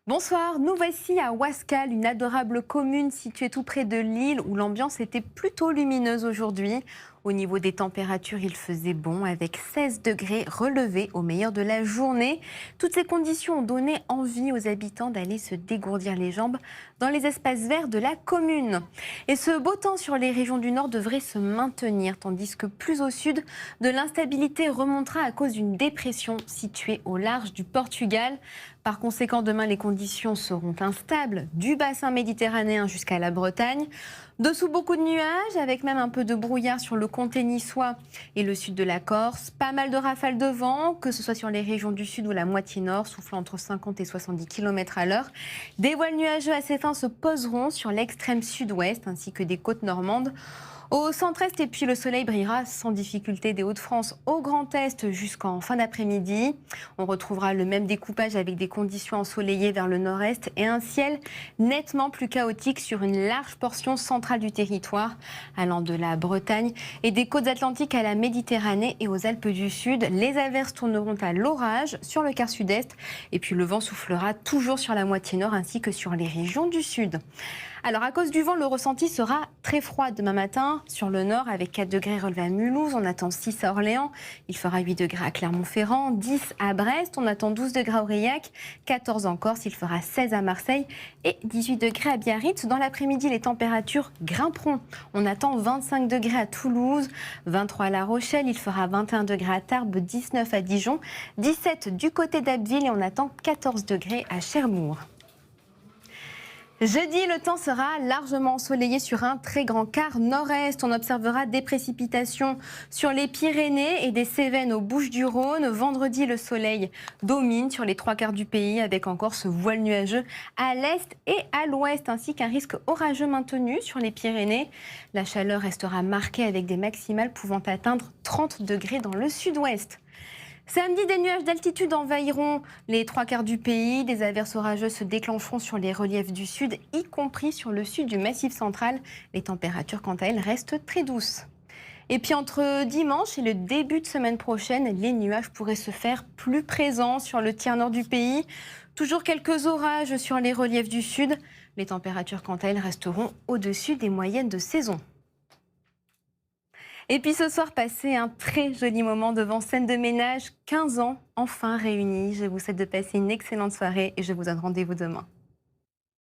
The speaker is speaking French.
Bonsoir, nous voici à Ouascal, une adorable commune située tout près de Lille où l'ambiance était plutôt lumineuse aujourd'hui. Au niveau des températures, il faisait bon avec 16 degrés relevés au meilleur de la journée. Toutes ces conditions ont donné envie aux habitants d'aller se dégourdir les jambes dans les espaces verts de la commune. Et ce beau temps sur les régions du nord devrait se maintenir, tandis que plus au sud, de l'instabilité remontera à cause d'une dépression située au large du Portugal. Par conséquent, demain, les conditions seront instables du bassin méditerranéen jusqu'à la Bretagne. Dessous, beaucoup de nuages, avec même un peu de brouillard sur le comté niçois et le sud de la Corse. Pas mal de rafales de vent, que ce soit sur les régions du sud ou la moitié nord, soufflant entre 50 et 70 km à l'heure. Des voiles nuageux assez fins se poseront sur l'extrême sud-ouest ainsi que des côtes normandes. Au centre-est, et puis le soleil brillera sans difficulté des Hauts-de-France au Grand Est jusqu'en fin d'après-midi. On retrouvera le même découpage avec des conditions ensoleillées vers le nord-est et un ciel nettement plus chaotique sur une large portion centrale du territoire, allant de la Bretagne et des côtes atlantiques à la Méditerranée et aux Alpes du Sud. Les averses tourneront à l'orage sur le quart sud-est et puis le vent soufflera toujours sur la moitié nord ainsi que sur les régions du sud. Alors à cause du vent, le ressenti sera très froid demain matin sur le nord avec 4 degrés relevés à Mulhouse, on attend 6 à Orléans, il fera 8 degrés à Clermont-Ferrand, 10 à Brest, on attend 12 degrés à Aurillac, 14 en Corse, il fera 16 à Marseille et 18 degrés à Biarritz. Dans l'après-midi, les températures grimperont. On attend 25 degrés à Toulouse, 23 à La Rochelle, il fera 21 degrés à Tarbes, 19 à Dijon, 17 du côté d'Abbeville et on attend 14 degrés à Cherbourg. Jeudi, le temps sera largement ensoleillé sur un très grand quart nord-est. On observera des précipitations sur les Pyrénées et des Cévennes aux Bouches-du-Rhône. Vendredi, le soleil domine sur les trois quarts du pays avec encore ce voile nuageux à l'est et à l'ouest, ainsi qu'un risque orageux maintenu sur les Pyrénées. La chaleur restera marquée avec des maximales pouvant atteindre 30 degrés dans le sud-ouest. Samedi, des nuages d'altitude envahiront les trois quarts du pays. Des averses orageuses se déclencheront sur les reliefs du sud, y compris sur le sud du Massif central. Les températures, quant à elles, restent très douces. Et puis entre dimanche et le début de semaine prochaine, les nuages pourraient se faire plus présents sur le tiers nord du pays. Toujours quelques orages sur les reliefs du sud. Les températures, quant à elles, resteront au-dessus des moyennes de saison. Et puis ce soir, passez un très joli moment devant scène de ménage, 15 ans enfin réunis. Je vous souhaite de passer une excellente soirée et je vous donne rendez-vous demain.